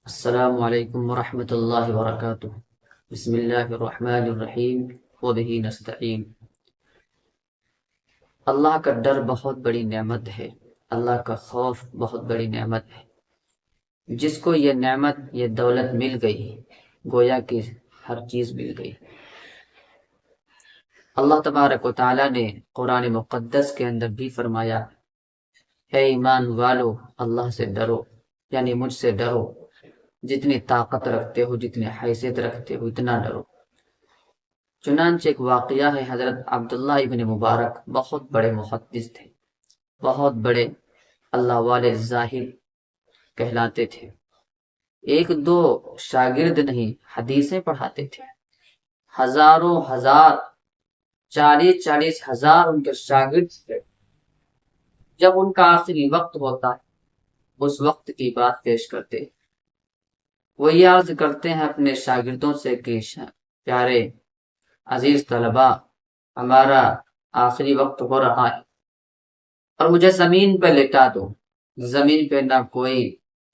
السلام علیکم ورحمۃ اللہ وبرکاتہ۔ بسم اللہ الرحمن الرحیم وبہ نستعین۔ اللہ کا ڈر بہت بڑی نعمت ہے، اللہ کا خوف بہت بڑی نعمت ہے۔ جس کو یہ نعمت، یہ دولت مل گئی، گویا کہ ہر چیز مل گئی۔ اللہ تبارک و تعالیٰ نے قرآن مقدس کے اندر بھی فرمایا، اے ایمان والو اللہ سے ڈرو، یعنی مجھ سے ڈرو، جتنی طاقت رکھتے ہو، جتنی حیثیت رکھتے ہو اتنا ڈرو۔ چنانچہ ایک واقعہ ہے، حضرت عبداللہ ابن مبارک بہت بڑے محدث تھے، بہت بڑے اللہ والے زاہد کہلاتے تھے۔ ایک دو شاگرد نہیں، حدیثیں پڑھاتے تھے، ہزاروں ہزار، 40-40 ہزار ان کے شاگرد تھے۔ جب ان کا آخری وقت ہوتا ہے، اس وقت کی بات پیش کرتے، وہ یہ عرض کرتے ہیں اپنے شاگردوں سے کہ پیارے عزیز طلبا، ہمارا آخری وقت ہو رہا ہے اور مجھے زمین پہ لٹا دو۔ زمین پہ نہ کوئی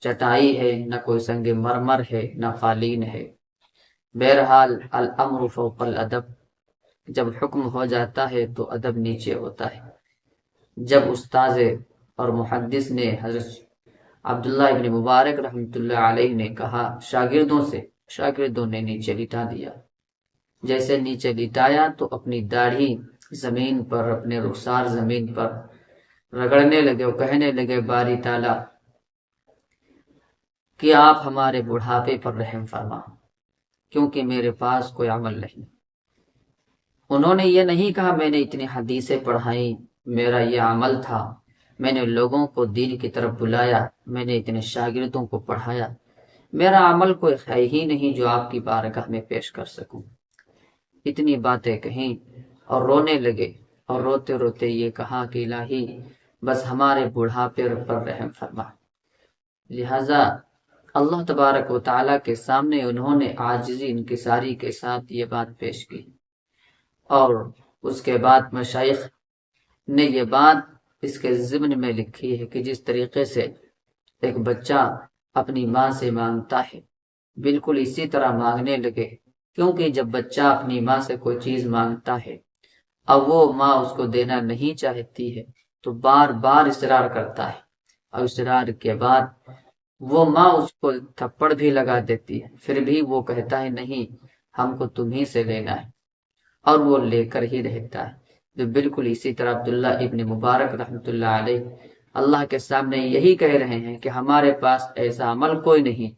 چٹائی ہے، نہ کوئی سنگ مرمر ہے، نہ قالین ہے۔ بہرحال الامر فوق الادب، جب حکم ہو جاتا ہے تو ادب نیچے ہوتا ہے۔ جب استاذ اور محدث نے حضرت عبداللہ ابن مبارک رحمۃ اللہ علیہ نے کہا شاگردوں سے، شاگردوں نے نیچے لٹا دیا۔ جیسے نیچے لٹایا تو اپنی داڑھی زمین پر، اپنے رخسار زمین پر رگڑنے لگے اور کہنے لگے باری تعالیٰ کہ آپ ہمارے بڑھاپے پر رحم فرما، کیونکہ میرے پاس کوئی عمل نہیں۔ انہوں نے یہ نہیں کہا میں نے اتنی حدیثیں پڑھائیں، میرا یہ عمل تھا، میں نے لوگوں کو دین کی طرف بلایا، میں نے اتنے شاگردوں کو پڑھایا، میرا عمل کوئی ہے ہی نہیں جو آپ کی بارگاہ میں پیش کر سکوں۔ اتنی باتیں کہیں اور رونے لگے، اور روتے روتے یہ کہا کہ الہی بس ہمارے بڑھاپے پر رحم فرما۔ لہذا اللہ تبارک و تعالیٰ کے سامنے انہوں نے عاجزی انکساری کے ساتھ یہ بات پیش کی، اور اس کے بعد مشائخ نے یہ بات اس کے ضمن میں لکھی ہے کہ جس طریقے سے ایک بچہ اپنی ماں سے مانگتا ہے، بالکل اسی طرح مانگنے لگے، کیونکہ جب بچہ اپنی ماں سے کوئی چیز مانگتا ہے اب وہ ماں اس کو دینا نہیں چاہتی ہے تو بار بار اصرار کرتا ہے، اور اصرار کے بعد وہ ماں اس کو تھپڑ بھی لگا دیتی ہے، پھر بھی وہ کہتا ہے نہیں ہم کو تمہیں سے لینا ہے، اور وہ لے کر ہی رہتا ہے۔ تو بالکل اسی طرح عبداللہ ابن مبارک رحمۃ اللہ علیہ اللہ کے سامنے یہی کہہ رہے ہیں کہ ہمارے پاس ایسا عمل کوئی نہیں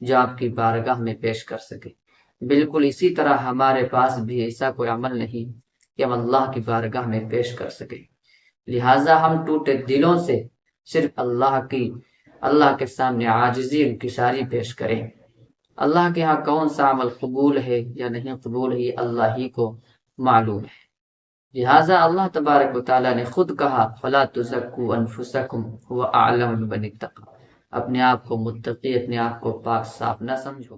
جو آپ کی بارگاہ میں پیش کر سکے، بالکل اسی طرح ہمارے پاس بھی ایسا کوئی عمل نہیں کہ ہم اللہ کی بارگاہ میں پیش کر سکے۔ لہٰذا ہم ٹوٹے دلوں سے صرف اللہ کے سامنے عاجزی انکساری پیش کریں۔ اللہ کے ہاں کون سا عمل قبول ہے یا نہیں قبول ہے یہ اللہ ہی کو معلوم ہے۔ لہٰذا اللہ تبارک و تعالیٰ نے خود کہا فَلَا تُزَكُّوا أَنفُسَكُمْ هُوَ أَعْلَمُ بِمَنِ اتَّقَىٰ، اپنے آپ کو متقی، اپنے آپ کو پاک صاف نہ سمجھو۔